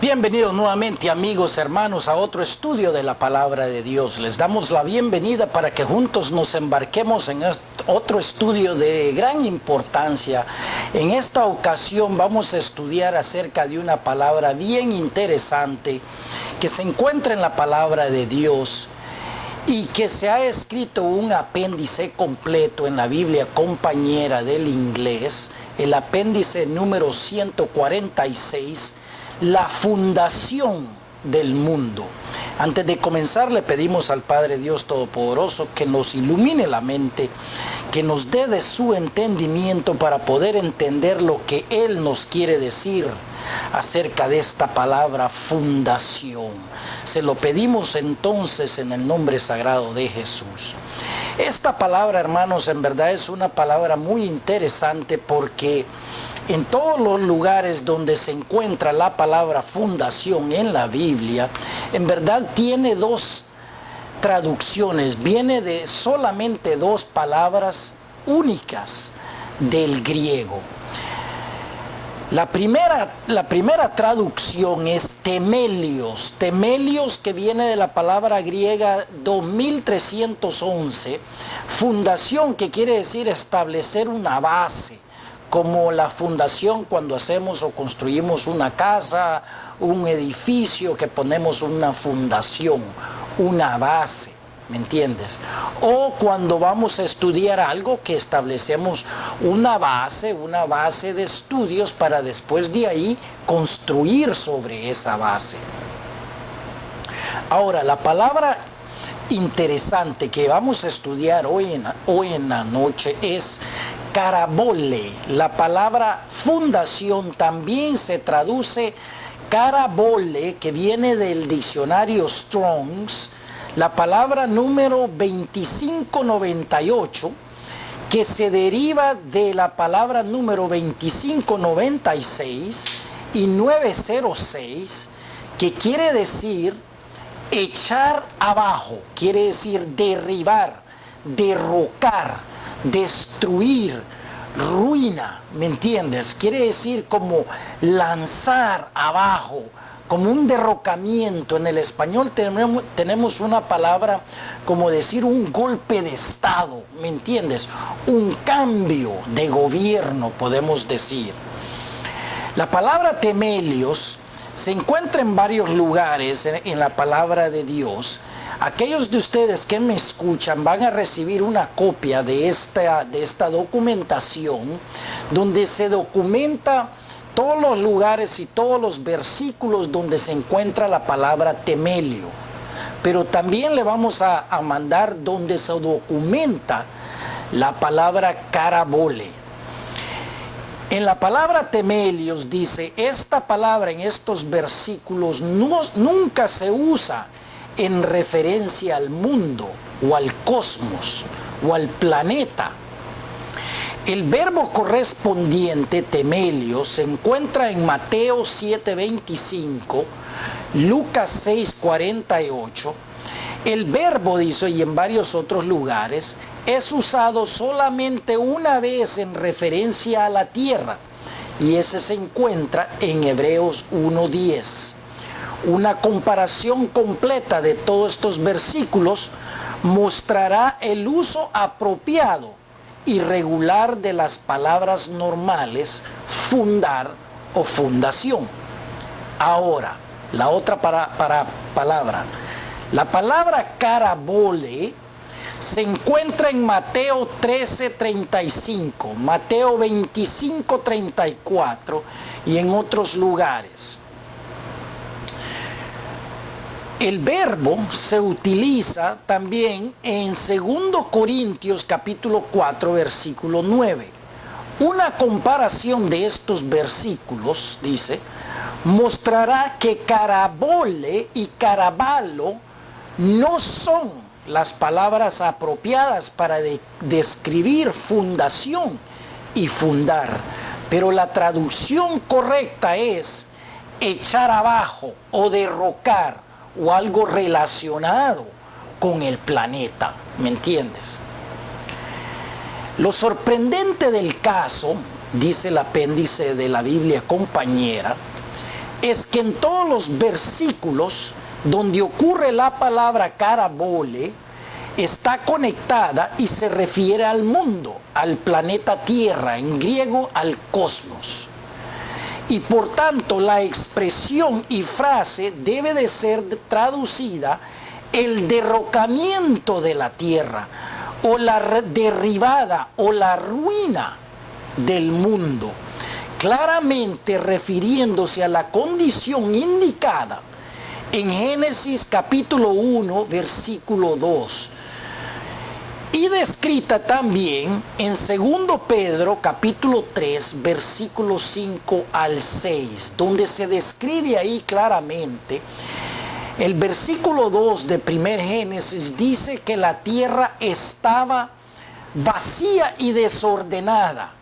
Bienvenidos nuevamente, amigos, hermanos, a otro estudio de la Palabra de Dios. Les damos la bienvenida para que juntos nos embarquemos en otro estudio de gran importancia. En esta ocasión vamos a estudiar acerca de una palabra bien interesante que se encuentra en la Palabra de Dios y que se ha escrito un apéndice completo en la Biblia compañera del inglés, el apéndice número 146, la fundación del mundo. Antes de comenzar, le pedimos al Padre Dios Todopoderoso que nos ilumine la mente, que nos dé de su entendimiento para poder entender lo que Él nos quiere decir acerca de esta palabra fundación. Se lo pedimos entonces en el nombre sagrado de Jesús. Esta palabra, hermanos, en verdad es una palabra muy interesante porque en todos los lugares donde se encuentra la palabra fundación en la Biblia, en verdad tiene dos traducciones, viene de solamente dos palabras únicas del griego. La primera traducción es temelios, que viene de la palabra griega 2311, fundación, que quiere decir establecer una base, como la fundación cuando hacemos o construimos una casa, un edificio, que ponemos una fundación, una base. ¿Me entiendes? O cuando vamos a estudiar algo, que establecemos una base de estudios para después de ahí construir sobre esa base. Ahora, la palabra interesante que vamos a estudiar hoy en la noche es carabole. La palabra fundación también se traduce carabole, que viene del diccionario Strong's, la palabra número 2598, que se deriva de la palabra número 2596 y 906, que quiere decir echar abajo, quiere decir derribar, derrocar, destruir, ruina, ¿me entiendes? Quiere decir como lanzar abajo, como un derrocamiento. En el español tenemos una palabra como decir un golpe de estado, ¿me entiendes? Un cambio de gobierno, podemos decir. La palabra temelios se encuentra en varios lugares en la palabra de Dios. Aquellos de ustedes que me escuchan van a recibir una copia de esta documentación, donde se documenta todos los lugares y todos los versículos donde se encuentra la palabra temelio. Pero también le vamos a mandar donde se documenta la palabra carabole. En la palabra temelios dice, esta palabra en estos versículos nunca se usa en referencia al mundo o al cosmos o al planeta. El verbo correspondiente, temelio, se encuentra en Mateo 7:25, Lucas 6:48. El verbo, dice, y en varios otros lugares, es usado solamente una vez en referencia a la tierra, y ese se encuentra en Hebreos 1:10. Una comparación completa de todos estos versículos mostrará el uso apropiado y regular de las palabras normales fundar o fundación. Ahora, la otra palabra. La palabra carabole se encuentra en Mateo 13:35, Mateo 25:34 y en otros lugares. El verbo se utiliza también en 2 Corintios capítulo 4 versículo 9. Una comparación de estos versículos, dice, mostrará que carabole y carabalo no son las palabras apropiadas para describir fundación y fundar, pero la traducción correcta es echar abajo o derrocar, o algo relacionado con el planeta, ¿me entiendes? Lo sorprendente del caso, dice el apéndice de la Biblia compañera, es que en todos los versículos donde ocurre la palabra carabole, está conectada y se refiere al mundo, al planeta Tierra, en griego al cosmos. Y por tanto la expresión y frase debe de ser traducida el derrocamiento de la tierra, o la derribada o la ruina del mundo, claramente refiriéndose a la condición indicada en Génesis capítulo 1, versículo 2. Y descrita también en 2 Pedro capítulo 3, versículos 5 al 6, donde se describe ahí claramente. El versículo 2 de 1 Génesis dice que la tierra estaba vacía y desordenada.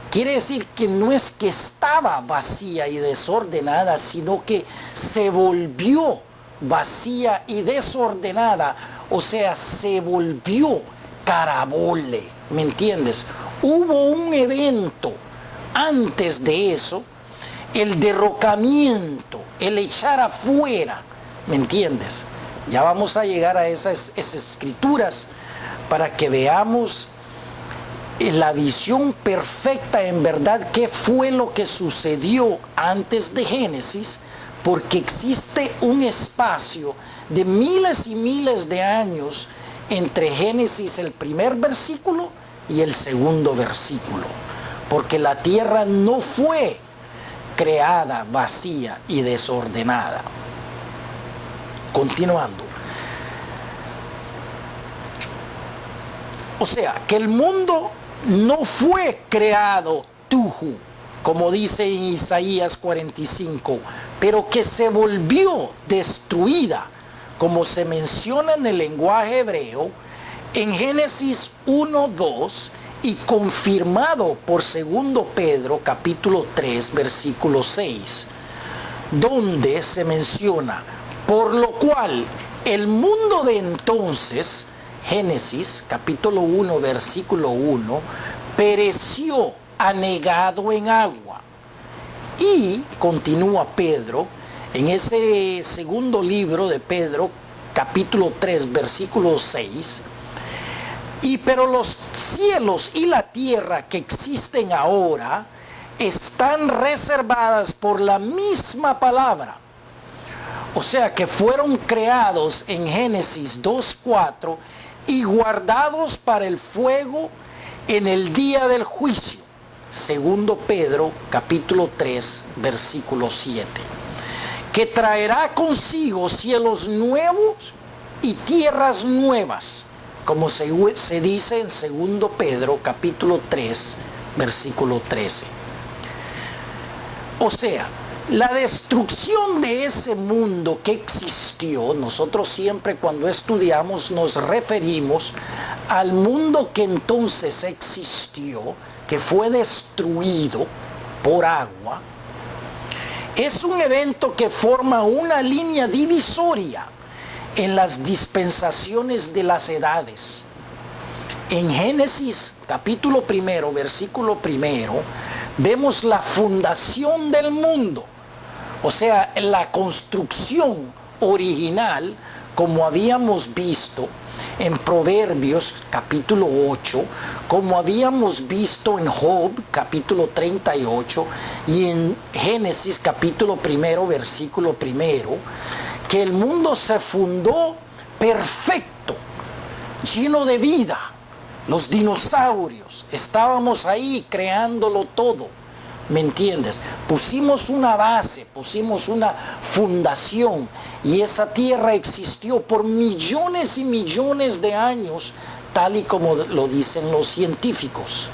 Quiere decir que no es que estaba vacía y desordenada, sino que se volvió vacía y desordenada. O sea, se volvió carabole, ¿me entiendes? Hubo un evento antes de eso, el derrocamiento, el echar afuera, ¿me entiendes? Ya vamos a llegar a esas escrituras para que veamos la visión perfecta en verdad qué fue lo que sucedió antes de Génesis, porque existe un espacio de miles y miles de años entre Génesis el primer versículo y el segundo versículo, porque la tierra no fue creada vacía y desordenada. Continuando. O sea, que el mundo no fue creado tuju, como dice en Isaías 45, pero que se volvió destruida, como se menciona en el lenguaje hebreo, en Génesis 1:2 y confirmado por 2 Pedro capítulo 3, versículo 6, donde se menciona, por lo cual el mundo de entonces, Génesis capítulo 1, versículo 1, pereció anegado en agua. Y continúa Pedro, en ese segundo libro de Pedro, capítulo 3, versículo 6, pero los cielos y la tierra que existen ahora están reservadas por la misma palabra. O sea que fueron creados en Génesis 2:4 y guardados para el fuego en el día del juicio. 2 Pedro capítulo 3 versículo 7. Que traerá consigo cielos nuevos y tierras nuevas, como se dice en 2 Pedro capítulo 3 versículo 13. O sea, la destrucción de ese mundo que existió, nosotros siempre cuando estudiamos nos referimos al mundo que entonces existió, que fue destruido por agua, es un evento que forma una línea divisoria en las dispensaciones de las edades. En Génesis capítulo 1, versículo 1, vemos la fundación del mundo. O sea, la construcción original, como habíamos visto en Proverbios capítulo 8, como habíamos visto en Job capítulo 38 y en Génesis capítulo 1, versículo 1, que el mundo se fundó perfecto, lleno de vida. Los dinosaurios, estábamos ahí creándolo todo. ¿Me entiendes? Pusimos una base, pusimos una fundación y esa tierra existió por millones y millones de años, tal y como lo dicen los científicos.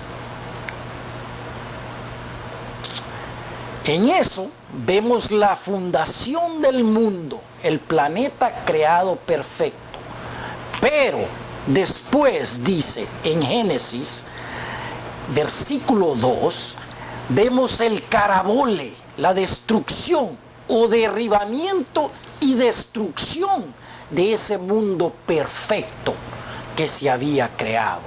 En eso vemos la fundación del mundo, el planeta creado perfecto. Pero después dice en Génesis, versículo 2, vemos el carabole, la destrucción o derribamiento y destrucción de ese mundo perfecto que se había creado.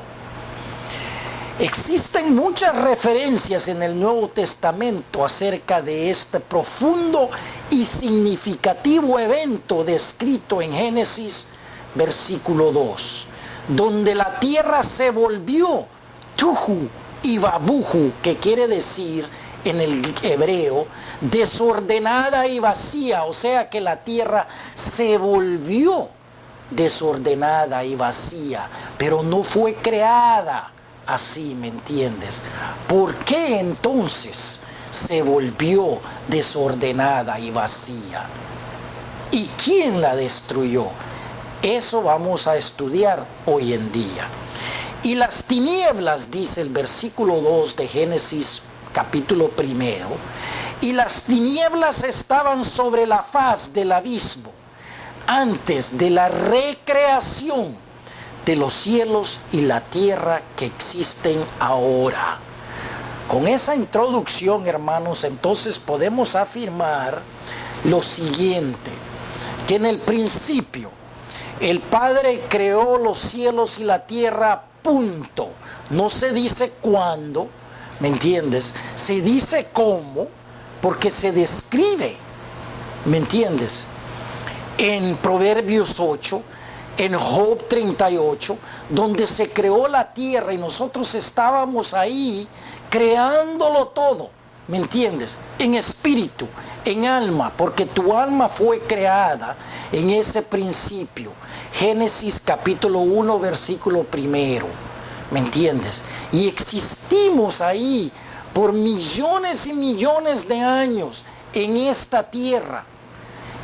Existen muchas referencias en el Nuevo Testamento acerca de este profundo y significativo evento descrito en Génesis, versículo 2, donde la tierra se volvió tuhu y babuju, que quiere decir en el hebreo desordenada y vacía, o sea que la tierra se volvió desordenada y vacía, pero no fue creada así, ¿me entiendes? ¿Por qué entonces se volvió desordenada y vacía? ¿Y quién la destruyó? Eso vamos a estudiar hoy en día. Y las tinieblas, dice el versículo 2 de Génesis capítulo 1, y las tinieblas estaban sobre la faz del abismo antes de la recreación de los cielos y la tierra que existen ahora. Con esa introducción, hermanos, entonces podemos afirmar lo siguiente, que en el principio el Padre creó los cielos y la tierra, punto. No se dice cuándo, ¿me entiendes? Se dice cómo, porque se describe, ¿me entiendes? En Proverbios 8, en Job 38, donde se creó la tierra y nosotros estábamos ahí creándolo todo, ¿me entiendes? En espíritu, en alma, porque tu alma fue creada en ese principio. Génesis capítulo 1, versículo 1, ¿me entiendes? Y existimos ahí por millones y millones de años en esta tierra.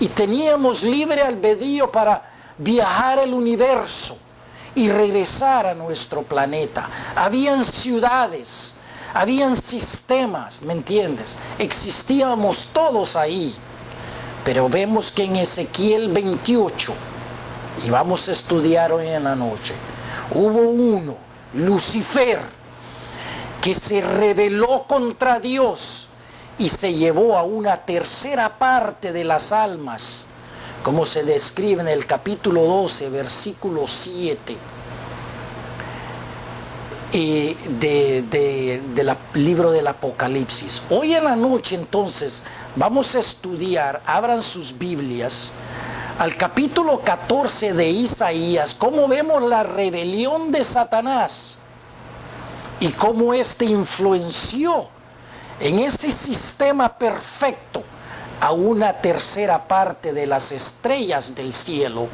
Y teníamos libre albedrío para viajar el universo y regresar a nuestro planeta. Habían ciudades, habían sistemas, ¿me entiendes? Existíamos todos ahí. Pero vemos que en Ezequiel 28, y vamos a estudiar hoy en la noche, hubo uno, Lucifer, que se rebeló contra Dios y se llevó a una tercera parte de las almas, como se describe en el capítulo 12, versículo 7 del libro del Apocalipsis. Hoy en la noche entonces vamos a estudiar, abran sus Biblias, al capítulo 14 de Isaías, cómo vemos la rebelión de Satanás y cómo éste influenció en ese sistema perfecto a una tercera parte de las estrellas del cielo,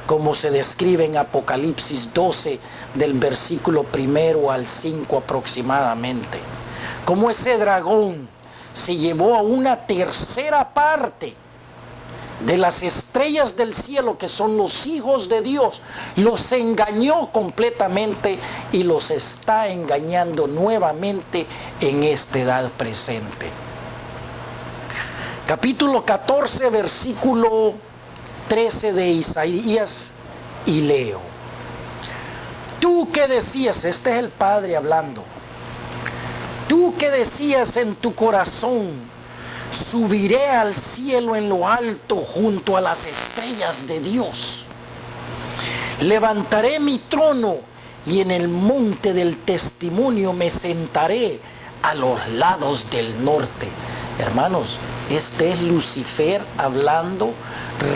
como se describe en Apocalipsis 12, del versículo 1 al 5 aproximadamente. Como ese dragón se llevó a una tercera parte de las estrellas del cielo, que son los hijos de Dios, los engañó completamente y los está engañando nuevamente en esta edad presente. Capítulo 14, versículo 13 de Isaías, y leo: tú que decías, este es el Padre hablando, tú que decías en tu corazón, subiré al cielo en lo alto junto a las estrellas de Dios. Levantaré mi trono y en el monte del testimonio me sentaré a los lados del norte. Hermanos, este es Lucifer hablando,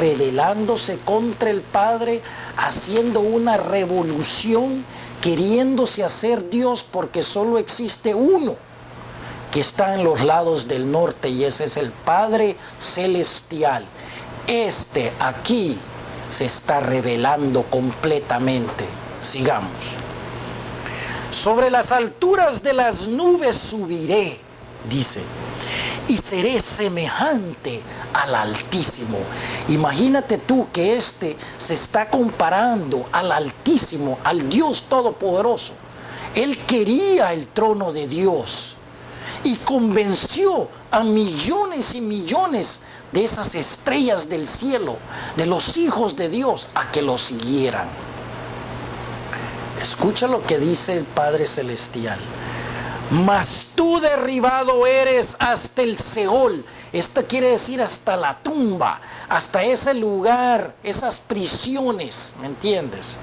rebelándose contra el Padre, haciendo una revolución, queriéndose hacer Dios, porque solo existe uno que está en los lados del norte, y ese es el Padre Celestial. Este aquí se está revelando completamente. Sigamos. Sobre las alturas de las nubes subiré, dice, y seré semejante al Altísimo. Imagínate tú que este se está comparando al Altísimo, al Dios Todopoderoso. Él quería el trono de Dios y convenció a millones y millones de esas estrellas del cielo, de los hijos de Dios, a que lo siguieran. Escucha lo que dice el Padre Celestial. Mas tú derribado eres hasta el Seol. Esto quiere decir hasta la tumba, hasta ese lugar, esas prisiones, ¿me entiendes?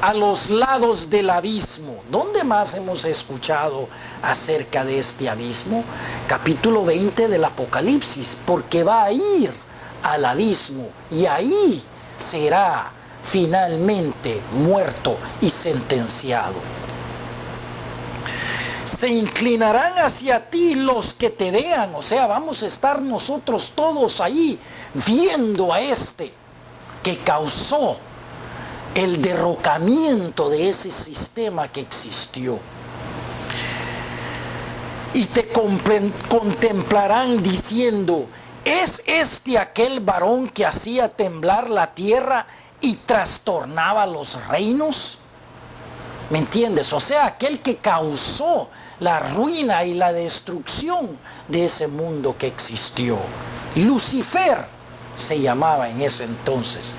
a los lados del abismo. ¿Dónde más hemos escuchado acerca de este abismo? Capítulo 20 del Apocalipsis, porque va a ir al abismo y ahí será finalmente muerto y sentenciado. Se inclinarán hacia ti los que te vean, o sea, vamos a estar nosotros todos ahí viendo a este que causó el derrocamiento de ese sistema que existió. Y te contemplarán diciendo, ¿es este aquel varón que hacía temblar la tierra y trastornaba los reinos? ¿Me entiendes? O sea, aquel que causó la ruina y la destrucción de ese mundo que existió. Lucifer se llamaba en ese entonces.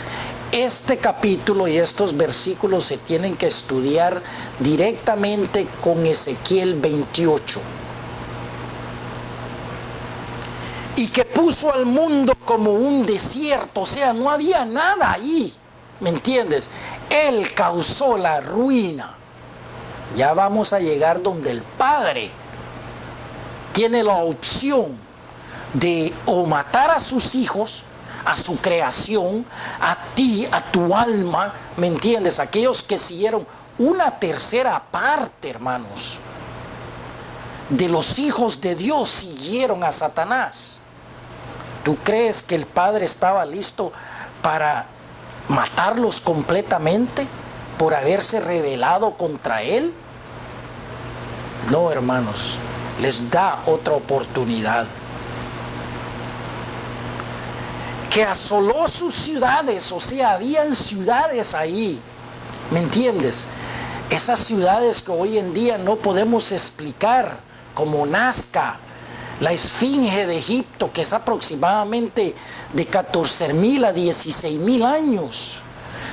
Este capítulo y estos versículos se tienen que estudiar directamente con Ezequiel 28. Y que puso al mundo como un desierto, o sea, no había nada ahí, ¿me entiendes? Él causó la ruina. Ya vamos a llegar donde el Padre tiene la opción de o matar a sus hijos, a su creación, a ti, a tu alma, ¿me entiendes? Aquellos que siguieron una tercera parte, hermanos, de los hijos de Dios siguieron a Satanás. ¿Tú crees que el Padre estaba listo para matarlos completamente por haberse rebelado contra Él? No, hermanos, les da otra oportunidad. Que asoló sus ciudades, o sea, habían ciudades ahí, ¿me entiendes? Esas ciudades que hoy en día no podemos explicar, como Nazca, la Esfinge de Egipto, que es aproximadamente de 14.000 a 16.000 años.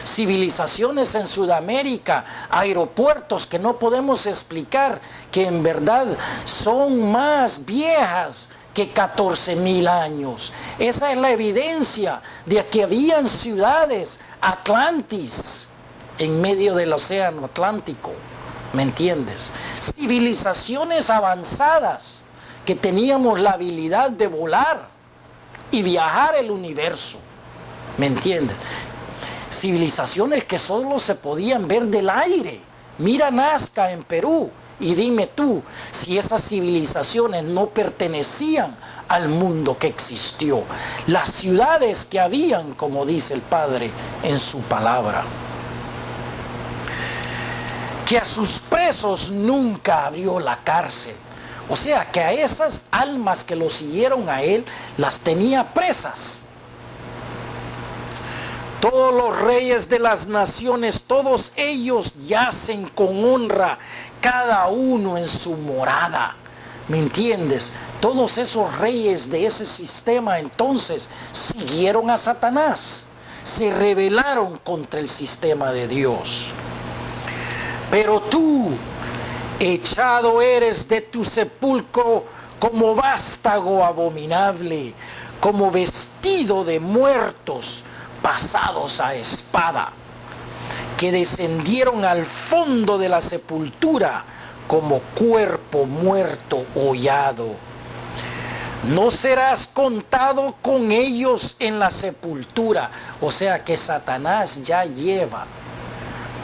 Civilizaciones en Sudamérica, aeropuertos que no podemos explicar, que en verdad son más viejas que 14.000 años. Esa es la evidencia de que habían ciudades, Atlantis, en medio del océano Atlántico, ¿me entiendes? Civilizaciones avanzadas, que teníamos la habilidad de volar y viajar el universo, ¿me entiendes? Civilizaciones que solo se podían ver del aire. Mira Nazca en Perú y dime tú si esas civilizaciones no pertenecían al mundo que existió. Las ciudades que habían, como dice el Padre en su palabra. Que a sus presos nunca abrió la cárcel. O sea, que a esas almas que lo siguieron a él, las tenía presas. Todos los reyes de las naciones, todos ellos yacen con honra, cada uno en su morada. ¿Me entiendes? Todos esos reyes de ese sistema entonces siguieron a Satanás. Se rebelaron contra el sistema de Dios. Pero tú, echado eres de tu sepulcro como vástago abominable, como vestido de muertos pasados a espada, que descendieron al fondo de la sepultura como cuerpo muerto hollado. No serás contado con ellos en la sepultura. O sea que Satanás ya lleva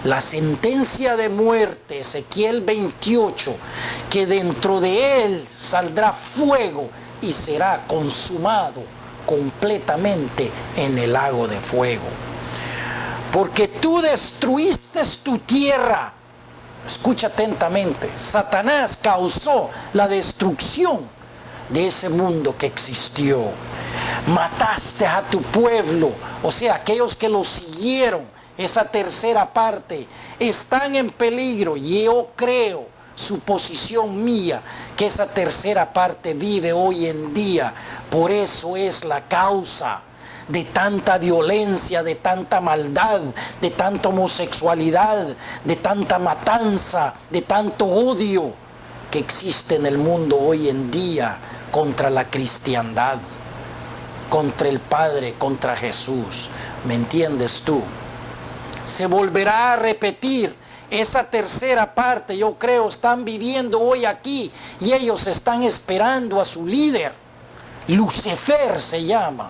la sentencia de muerte, Ezequiel 28, que dentro de él saldrá fuego y será consumado completamente en el lago de fuego. Porque tú destruiste tu tierra. Escucha atentamente. Satanás causó la destrucción de ese mundo que existió. Mataste a tu pueblo, o sea, aquellos que lo siguieron, esa tercera parte, están en peligro. Y yo creo, suposición mía, que esa tercera parte vive hoy en día. Por eso es la causa de tanta violencia, de tanta maldad, de tanta homosexualidad, de tanta matanza, de tanto odio que existe en el mundo hoy en día contra la cristiandad, contra el Padre, contra Jesús. ¿Me entiendes tú? Se volverá a repetir. Esa tercera parte, yo creo, están viviendo hoy aquí y ellos están esperando a su líder. Lucifer se llama.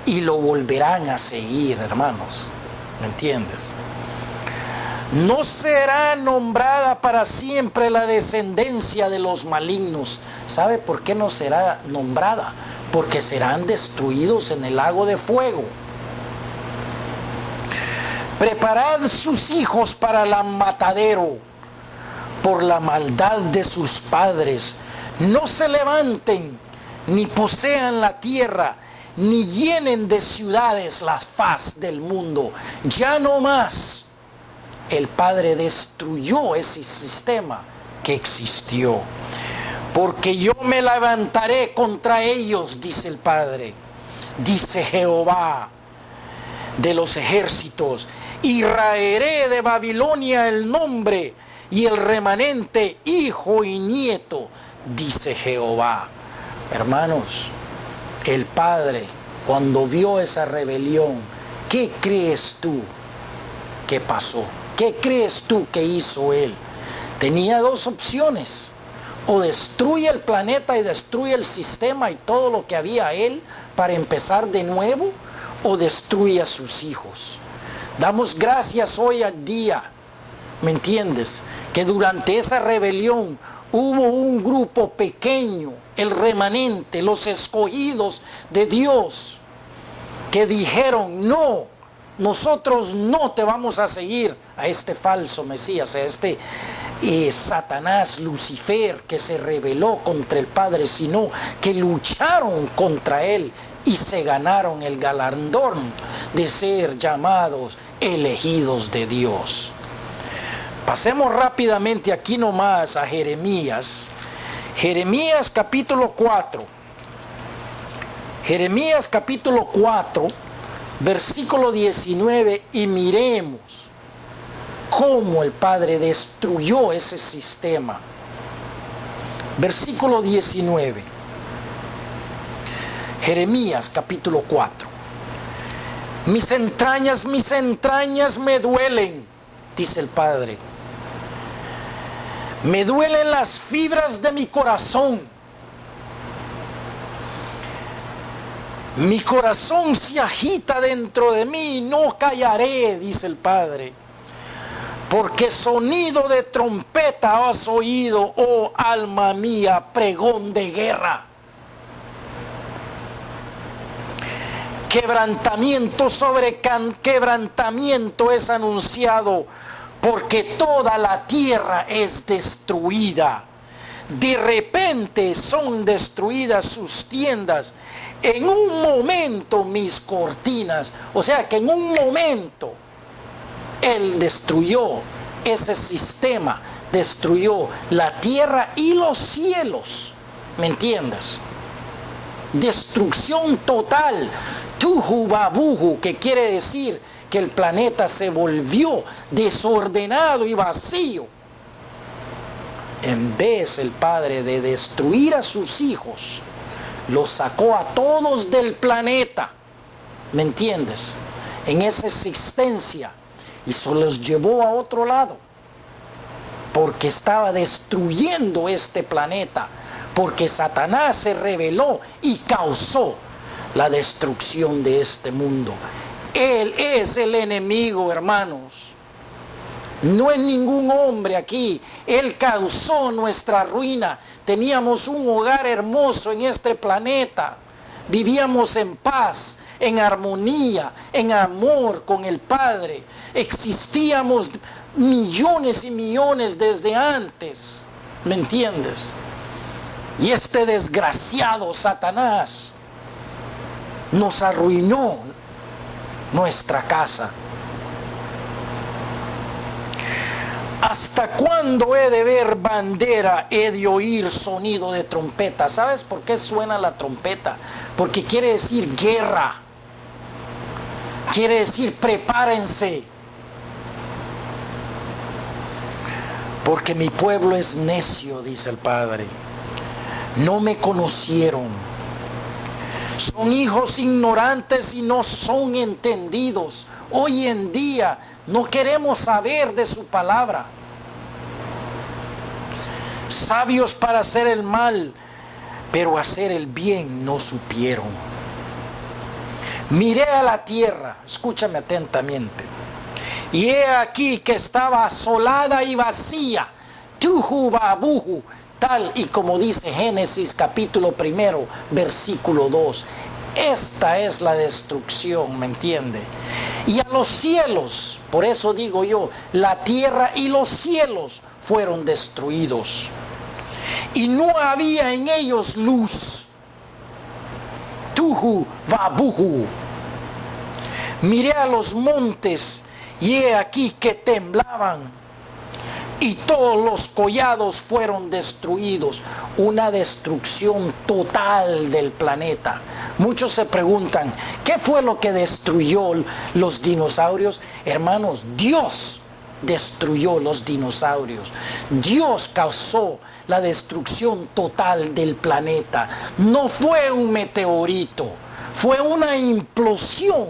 Y lo volverán a seguir, hermanos. ¿Me entiendes? No será nombrada para siempre la descendencia de los malignos. ¿Sabe por qué no será nombrada? Porque serán destruidos en el lago de fuego. Preparad sus hijos para el matadero por la maldad de sus padres. No se levanten, ni posean la tierra, ni llenen de ciudades la faz del mundo. Ya no más. El Padre destruyó ese sistema que existió. Porque yo me levantaré contra ellos, dice el Padre, dice Jehová de los ejércitos, y raeré de Babilonia el nombre y el remanente, hijo y nieto, dice Jehová. Hermanos, el Padre, cuando vio esa rebelión, ¿qué crees tú que pasó? ¿Qué crees tú que hizo él? Tenía dos opciones: o destruye el planeta y destruye el sistema y todo lo que había él para empezar de nuevo, o destruye a sus hijos. Damos gracias hoy al día, ¿me entiendes?, que durante esa rebelión hubo un grupo pequeño, el remanente, los escogidos de Dios, que dijeron: no, nosotros no te vamos a seguir a este falso Mesías, a este Satanás, Lucifer, que se rebeló contra el Padre, sino que lucharon contra él y se ganaron el galardón de ser llamados elegidos de Dios. Pasemos rápidamente aquí nomás a Jeremías. Jeremías capítulo 4. Jeremías capítulo 4, versículo 19, y miremos cómo el Padre destruyó ese sistema. Versículo 19. Jeremías capítulo 4. Mis entrañas me duelen, dice el Padre. Me duelen las fibras de mi corazón. Mi corazón se agita dentro de mí, no callaré, dice el Padre. Porque sonido de trompeta has oído, oh alma mía, pregón de guerra. Quebrantamiento sobre quebrantamiento es anunciado, porque toda la tierra es destruida. De repente son destruidas sus tiendas, en un momento mis cortinas. O sea que en un momento Él destruyó ese sistema, destruyó la tierra y los cielos. ¿Me entiendes? Destrucción total. Tuhu babuhu, que quiere decir que el planeta se volvió desordenado y vacío. En vez el Padre de destruir a sus hijos, los sacó a todos del planeta. ¿Me entiendes? En esa existencia. Y se los llevó a otro lado. Porque estaba destruyendo este planeta. Porque Satanás se rebeló y causó la destrucción de este mundo. Él es el enemigo, hermanos. No es ningún hombre aquí. Él causó nuestra ruina. Teníamos un hogar hermoso en este planeta. Vivíamos en paz, en armonía, en amor con el Padre. Existíamos millones y millones desde antes. ¿Me entiendes? Y este desgraciado Satanás nos arruinó nuestra casa. ¿Hasta cuándo he de ver bandera, he de oír sonido de trompeta? ¿Sabes por qué suena la trompeta? Porque quiere decir guerra. Quiere decir prepárense. Porque mi pueblo es necio, dice el Padre. No me conocieron. Son hijos ignorantes y no son entendidos. Hoy en día No queremos saber de su palabra. Sabios para hacer el mal, pero hacer el bien no supieron. Miré a la tierra, escúchame atentamente, y he aquí que estaba asolada y vacía, tuhu babuhu, tal y como dice Génesis capítulo 1, versículo 2. Esta es la destrucción, ¿me entiende? Y a los cielos, por eso digo yo, la tierra y los cielos fueron destruidos. Y no había en ellos luz. Tuhu vabuhu. Miré a los montes y he aquí que temblaban. Y todos los collados fueron destruidos. Una destrucción total del planeta. Muchos se preguntan, ¿qué fue lo que destruyó los dinosaurios? Hermanos, Dios destruyó los dinosaurios. Dios causó la destrucción total del planeta. No fue un meteorito, fue una implosión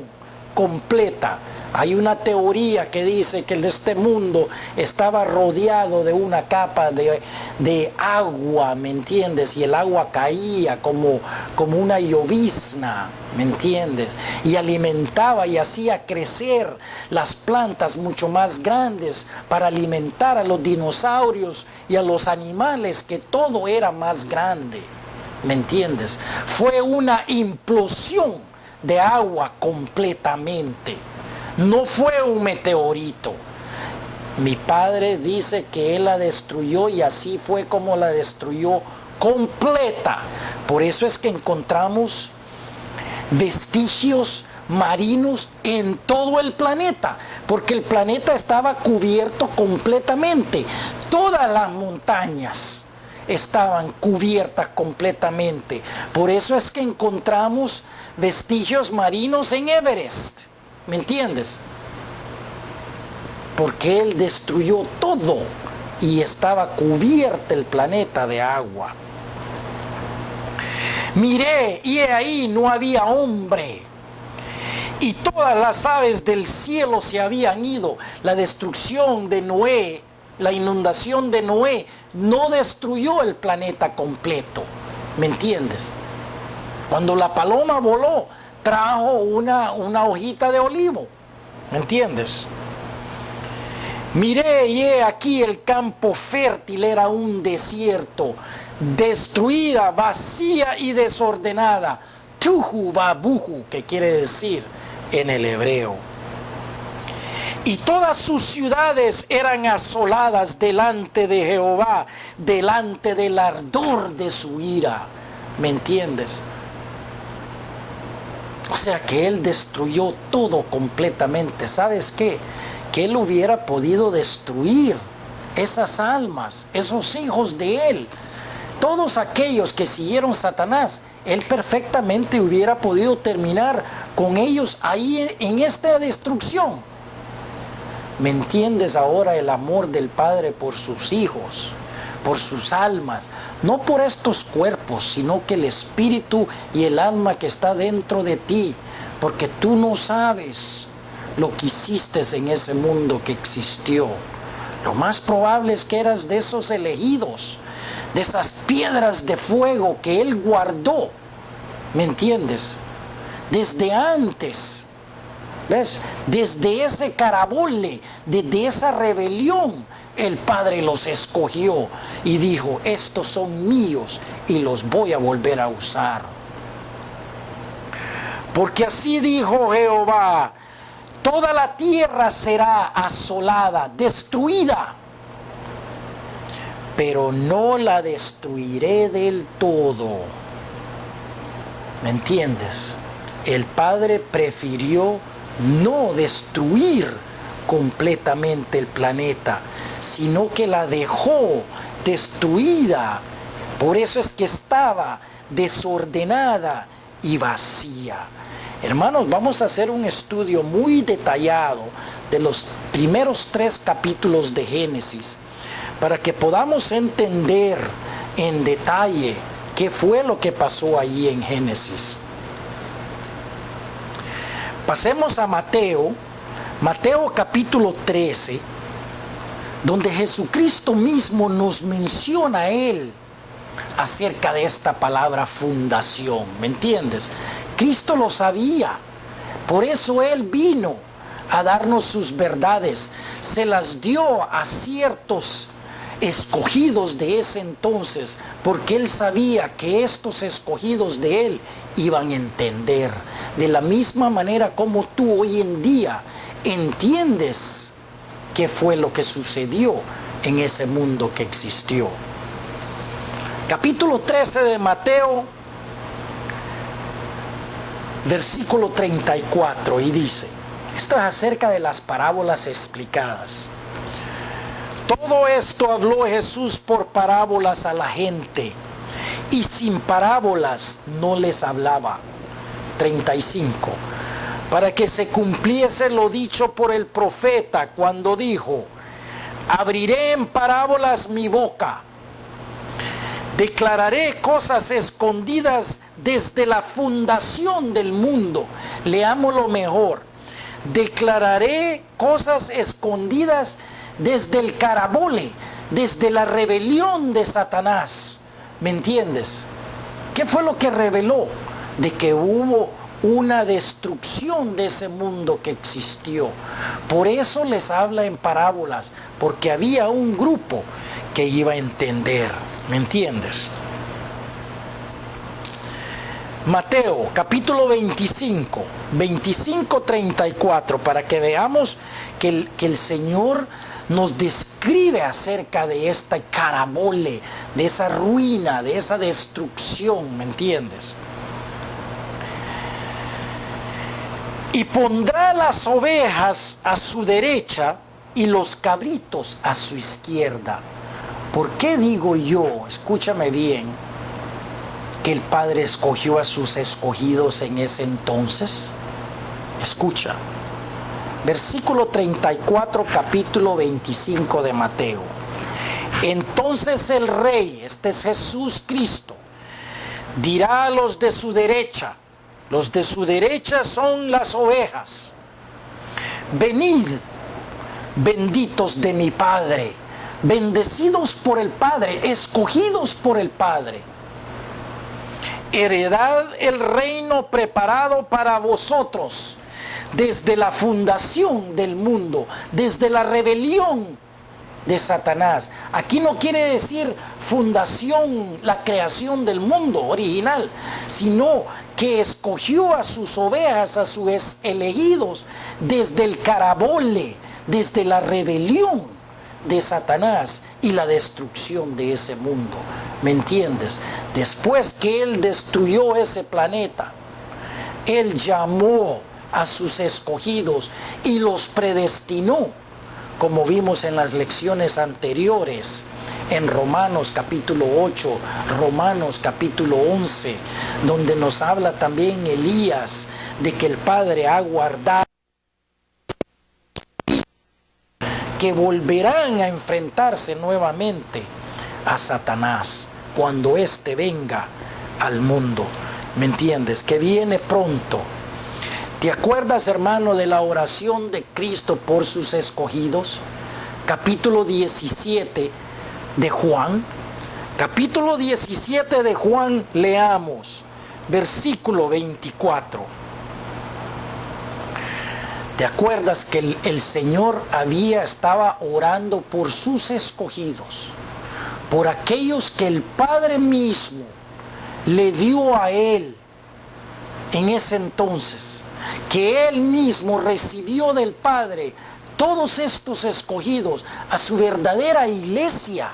completa. Hay una teoría que dice que este mundo estaba rodeado de una capa de agua, ¿me entiendes? Y el agua caía como una llovizna, ¿me entiendes? Y alimentaba y hacía crecer las plantas mucho más grandes para alimentar a los dinosaurios y a los animales, que todo era más grande, ¿me entiendes? Fue una implosión de agua completamente. No fue un meteorito. Mi padre dice que él la destruyó y así fue como la destruyó completa. Por eso es que encontramos vestigios marinos en todo el planeta, porque el planeta estaba cubierto completamente. Todas las montañas estaban cubiertas completamente. Por eso es que encontramos vestigios marinos en Everest. ¿Me entiendes? Porque él destruyó todo y estaba cubierto el planeta de agua. Miré y he ahí no había hombre, y todas las aves del cielo se habían ido. La destrucción de Noé, la inundación de Noé, no destruyó el planeta completo. ¿Me entiendes? Cuando la paloma voló, trajo una hojita de olivo, ¿me entiendes? Miré y he aquí el campo fértil era un desierto, destruida, vacía y desordenada. Tuhu babuhu, que quiere decir en el hebreo. Y todas sus ciudades eran asoladas delante de Jehová, delante del ardor de su ira. ¿Me entiendes? O sea que él destruyó todo completamente. ¿Sabes qué? Que él hubiera podido destruir esas almas, esos hijos de él. Todos aquellos que siguieron Satanás, él perfectamente hubiera podido terminar con ellos ahí en esta destrucción. ¿Me entiendes ahora el amor del Padre por sus hijos, por sus almas? No por estos cuerpos, sino que el espíritu y el alma que está dentro de ti, porque tú no sabes lo que hiciste en ese mundo que existió. Lo más probable es que eras de esos elegidos, de esas piedras de fuego que Él guardó, ¿me entiendes? Desde antes, ¿ves? Desde ese carabole, desde esa rebelión, el Padre los escogió y dijo, estos son míos y los voy a volver a usar. Porque así dijo Jehová, toda la tierra será asolada, destruida, pero no la destruiré del todo. ¿Me entiendes? El Padre prefirió no destruir completamente el planeta, sino que la dejó destruida. Por eso es que estaba desordenada y vacía. Hermanos, vamos a hacer un estudio muy detallado de los primeros 3 capítulos de Génesis, para que podamos entender en detalle qué fue lo que pasó allí en Génesis. Pasemos a Mateo, Mateo capítulo 13, donde Jesucristo mismo nos menciona a Él acerca de esta palabra fundación, ¿me entiendes? Cristo lo sabía, por eso Él vino a darnos sus verdades, se las dio a ciertos escogidos de ese entonces, porque Él sabía que estos escogidos de Él iban a entender, de la misma manera como tú hoy en día entiendes qué fue lo que sucedió en ese mundo que existió. Capítulo 13 de Mateo, versículo 34, y dice, esto es acerca de las parábolas explicadas. Todo esto habló Jesús por parábolas a la gente, y sin parábolas no les hablaba. 35. Para que se cumpliese lo dicho por el profeta cuando dijo, abriré en parábolas mi boca, declararé cosas escondidas desde la fundación del mundo. Leámoslo mejor. Declararé cosas escondidas desde el carabole, desde la rebelión de Satanás. ¿Me entiendes? ¿Qué fue lo que reveló? De que hubo una destrucción de ese mundo que existió. Por eso les habla en parábolas, porque había un grupo que iba a entender. ¿Me entiendes? Mateo capítulo 25, 34, para que veamos que el Señor nos describe acerca de esta carabole, de esa ruina, de esa destrucción, ¿me entiendes? Y pondrá las ovejas a su derecha y los cabritos a su izquierda. ¿Por qué digo yo, escúchame bien, que el Padre escogió a sus escogidos en ese entonces? Escucha. Versículo 34, capítulo 25 de Mateo. Entonces el Rey, este es Jesús Cristo, dirá a los de su derecha, los de su derecha son las ovejas, venid, benditos de mi Padre, bendecidos por el Padre, escogidos por el Padre. Heredad el reino preparado para vosotros desde la fundación del mundo, desde la rebelión de Satanás. Aquí no quiere decir fundación, la creación del mundo original, sino que escogió a sus ovejas, a sus elegidos, desde el carabole, desde la rebelión de Satanás y la destrucción de ese mundo. ¿Me entiendes? Después que Él destruyó ese planeta, Él llamó a sus escogidos y los predestinó, como vimos en las lecciones anteriores, en Romanos capítulo 8, Romanos capítulo 11, donde nos habla también Elías de que el Padre ha guardado, que volverán a enfrentarse nuevamente a Satanás cuando éste venga al mundo. ¿Me entiendes? Que viene pronto. ¿Te acuerdas, hermano, de la oración de Cristo por sus escogidos? Capítulo 17 de Juan. Capítulo 17 de Juan, leamos, versículo 24. ¿Te acuerdas que el Señor estaba orando por sus escogidos? Por aquellos que el Padre mismo le dio a Él en ese entonces, que Él mismo recibió del Padre todos estos escogidos a su verdadera iglesia.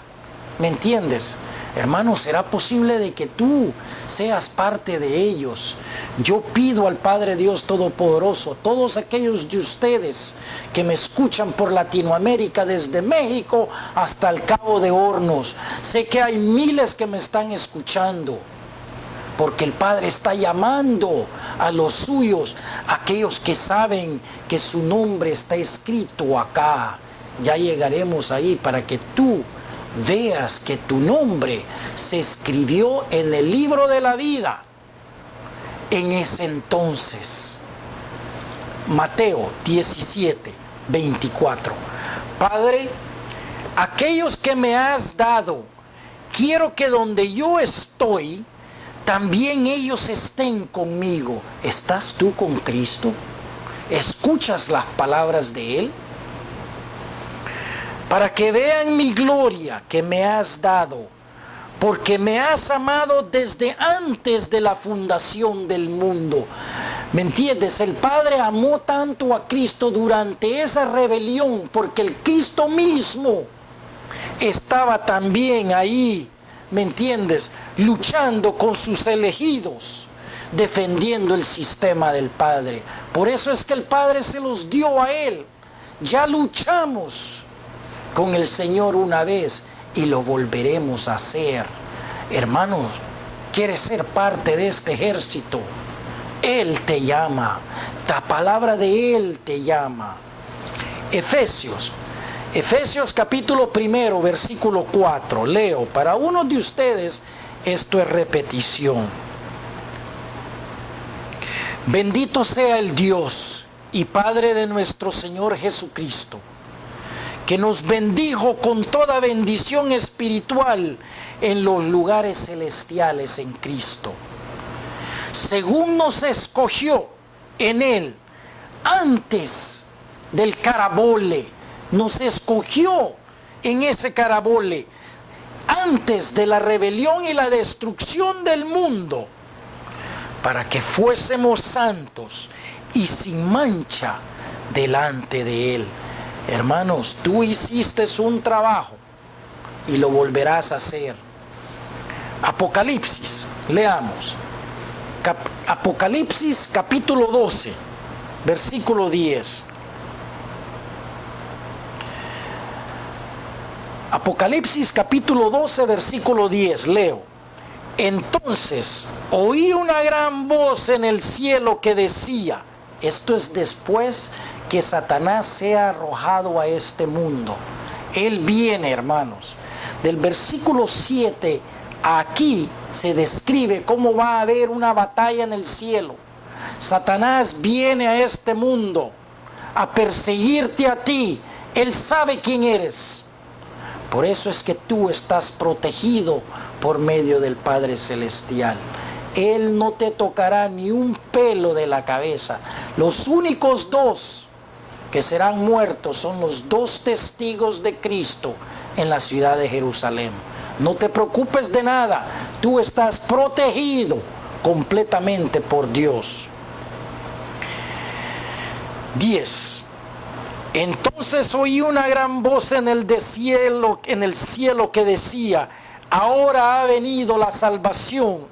¿Me entiendes? Hermano, ¿será posible de que tú seas parte de ellos? Yo pido al Padre Dios Todopoderoso, todos aquellos de ustedes que me escuchan por Latinoamérica, desde México hasta el Cabo de Hornos, sé que hay miles que me están escuchando, porque el Padre está llamando a los suyos, aquellos que saben que su nombre está escrito acá. Ya llegaremos ahí para que tú veas que tu nombre se escribió en el libro de la vida en ese entonces. Mateo 17, 24. Padre, aquellos que me has dado, quiero que donde yo estoy, también ellos estén conmigo. ¿Estás tú con Cristo? ¿Escuchas las palabras de Él? Para que vean mi gloria que me has dado, porque me has amado desde antes de la fundación del mundo. ¿Me entiendes? El Padre amó tanto a Cristo durante esa rebelión, porque el Cristo mismo estaba también ahí, ¿me entiendes? Luchando con sus elegidos, defendiendo el sistema del Padre. Por eso es que el Padre se los dio a Él. Ya luchamos con el Señor una vez y lo volveremos a hacer. Hermanos, ¿quieres ser parte de este ejército? Él te llama, la palabra de Él te llama. Efesios capítulo 1, versículo 4, leo, para uno de ustedes esto es repetición. Bendito sea el Dios y Padre de nuestro Señor Jesucristo, que nos bendijo con toda bendición espiritual en los lugares celestiales en Cristo, según nos escogió en Él antes del carabole. Nos escogió en ese carabole antes de la rebelión y la destrucción del mundo, para que fuésemos santos y sin mancha delante de Él. Hermanos, tú hiciste un trabajo y lo volverás a hacer. Apocalipsis, leamos. Apocalipsis capítulo 12, versículo 10. Apocalipsis capítulo 12, versículo 10, leo. Entonces oí una gran voz en el cielo que decía, esto es después que Satanás sea arrojado a este mundo. Él viene, hermanos. Del versículo 7 aquí se describe cómo va a haber una batalla en el cielo. Satanás viene a este mundo a perseguirte a ti. Él sabe quién eres. Por eso es que tú estás protegido por medio del Padre Celestial. Él no te tocará ni un pelo de la cabeza. Los únicos dos que serán muertos son los dos testigos de Cristo en la ciudad de Jerusalén. No te preocupes de nada. Tú estás protegido completamente por Dios. 10. Entonces oí una gran voz en el cielo que decía, ahora ha venido la salvación,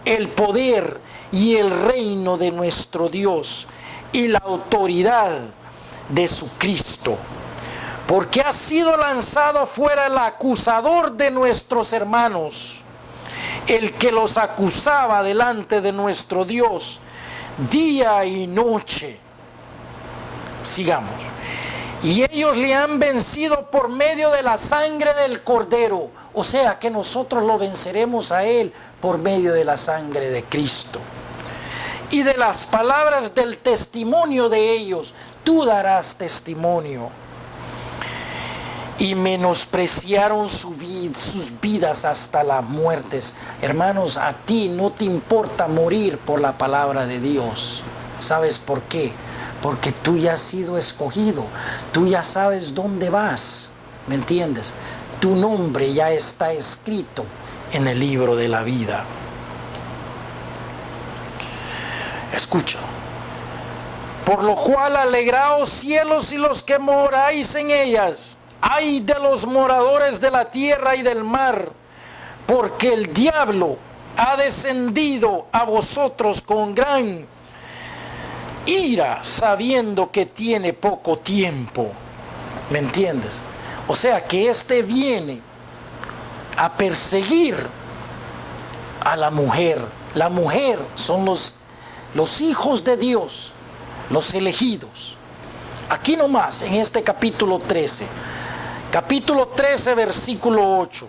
el poder y el reino de nuestro Dios y la autoridad de su Cristo, porque ha sido lanzado fuera el acusador de nuestros hermanos, el que los acusaba delante de nuestro Dios día y noche. Sigamos. Y ellos le han vencido por medio de la sangre del Cordero. O sea que nosotros lo venceremos a Él por medio de la sangre de Cristo. Y de las palabras del testimonio de ellos, tú darás testimonio. Y menospreciaron sus vidas hasta las muertes. Hermanos, a ti no te importa morir por la palabra de Dios. ¿Sabes por qué? Porque tú ya has sido escogido, tú ya sabes dónde vas, ¿me entiendes? Tu nombre ya está escrito en el libro de la vida. Escucha. Por lo cual alegraos cielos y los que moráis en ellas. Ay de los moradores de la tierra y del mar, porque el diablo ha descendido a vosotros con gran ira, sabiendo que tiene poco tiempo. ¿Me entiendes? O sea que este viene a perseguir a la mujer. La mujer son los hijos de Dios, los elegidos. Aquí nomás, en este capítulo 13. Capítulo 13, versículo 8.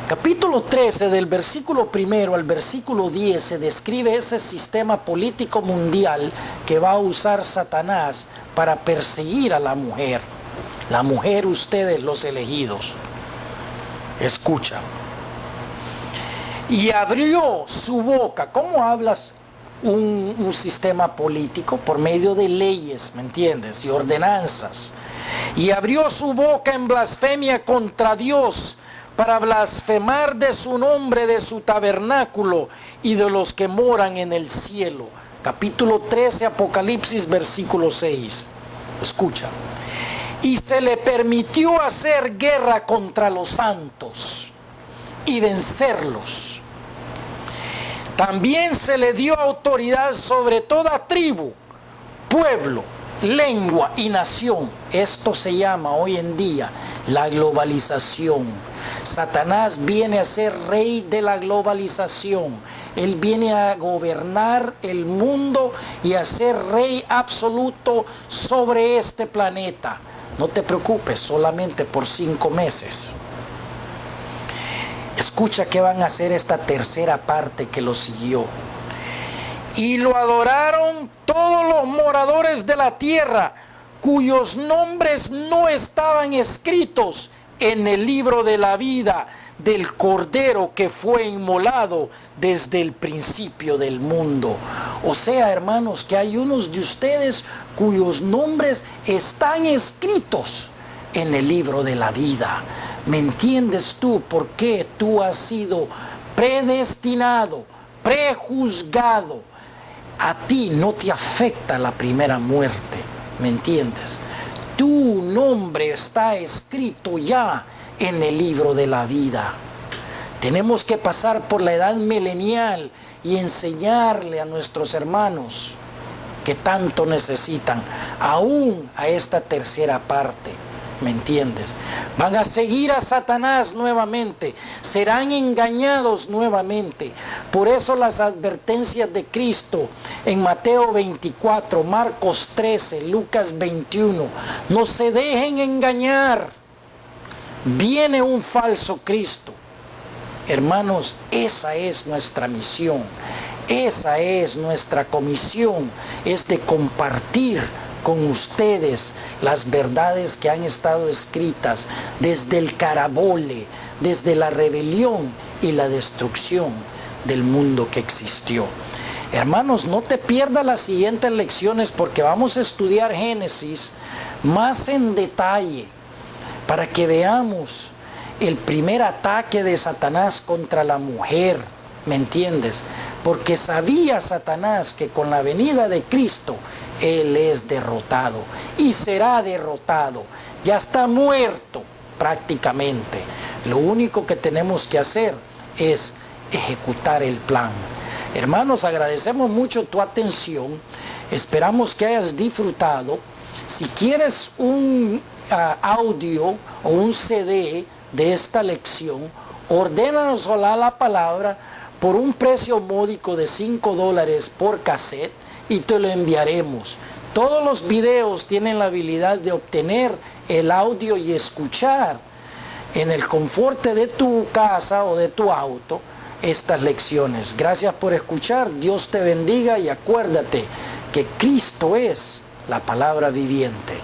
Capítulo 13, del versículo 1 al versículo 10, se describe ese sistema político mundial que va a usar Satanás para perseguir a la mujer. La mujer, ustedes los elegidos. Escucha. Y abrió su boca. ¿Cómo hablas un sistema político? Por medio de leyes, ¿me entiendes? Y ordenanzas. Y abrió su boca en blasfemia contra Dios, para blasfemar de su nombre, de su tabernáculo y de los que moran en el cielo. Capítulo 13, Apocalipsis, versículo 6. Escucha. Y se le permitió hacer guerra contra los santos y vencerlos. También se le dio autoridad sobre toda tribu, pueblo, lengua y nación. Esto se llama hoy en día la globalización. Satanás viene a ser rey de la globalización. Él viene a gobernar el mundo y a ser rey absoluto sobre este planeta. No te preocupes, solamente por 5 meses. Escucha qué van a hacer esta tercera parte que lo siguió. Y lo adoraron todos los moradores de la tierra, cuyos nombres no estaban escritos en el libro de la vida del Cordero que fue inmolado desde el principio del mundo. O sea, hermanos, que hay unos de ustedes cuyos nombres están escritos en el libro de la vida. ¿Me entiendes tú por qué tú has sido predestinado, prejuzgado? A ti no te afecta la primera muerte, ¿me entiendes? Tu nombre está escrito ya en el libro de la vida. Tenemos que pasar por la edad milenial y enseñarle a nuestros hermanos que tanto necesitan, aún a esta tercera parte. ¿Me entiendes? Van a seguir a Satanás nuevamente, serán engañados nuevamente. Por eso las advertencias de Cristo en Mateo 24, Marcos 13, Lucas 21, no se dejen engañar. Viene un falso Cristo. Hermanos, esa es nuestra misión, esa es nuestra comisión, es de compartir con ustedes las verdades que han estado escritas desde el carabole, desde la rebelión y la destrucción del mundo que existió. Hermanos, no te pierdas las siguientes lecciones porque vamos a estudiar Génesis más en detalle para que veamos el primer ataque de Satanás contra la mujer, ¿me entiendes? Porque sabía Satanás que con la venida de Cristo Él es derrotado y será derrotado. Ya está muerto prácticamente. Lo único que tenemos que hacer es ejecutar el plan. Hermanos, agradecemos mucho tu atención. Esperamos que hayas disfrutado. Si quieres un audio o un CD de esta lección, ordénanos la palabra por un precio módico de $5 por cassette y te lo enviaremos. Todos los videos tienen la habilidad de obtener el audio y escuchar en el confort de tu casa o de tu auto estas lecciones. Gracias por escuchar, Dios te bendiga y acuérdate que Cristo es la palabra viviente.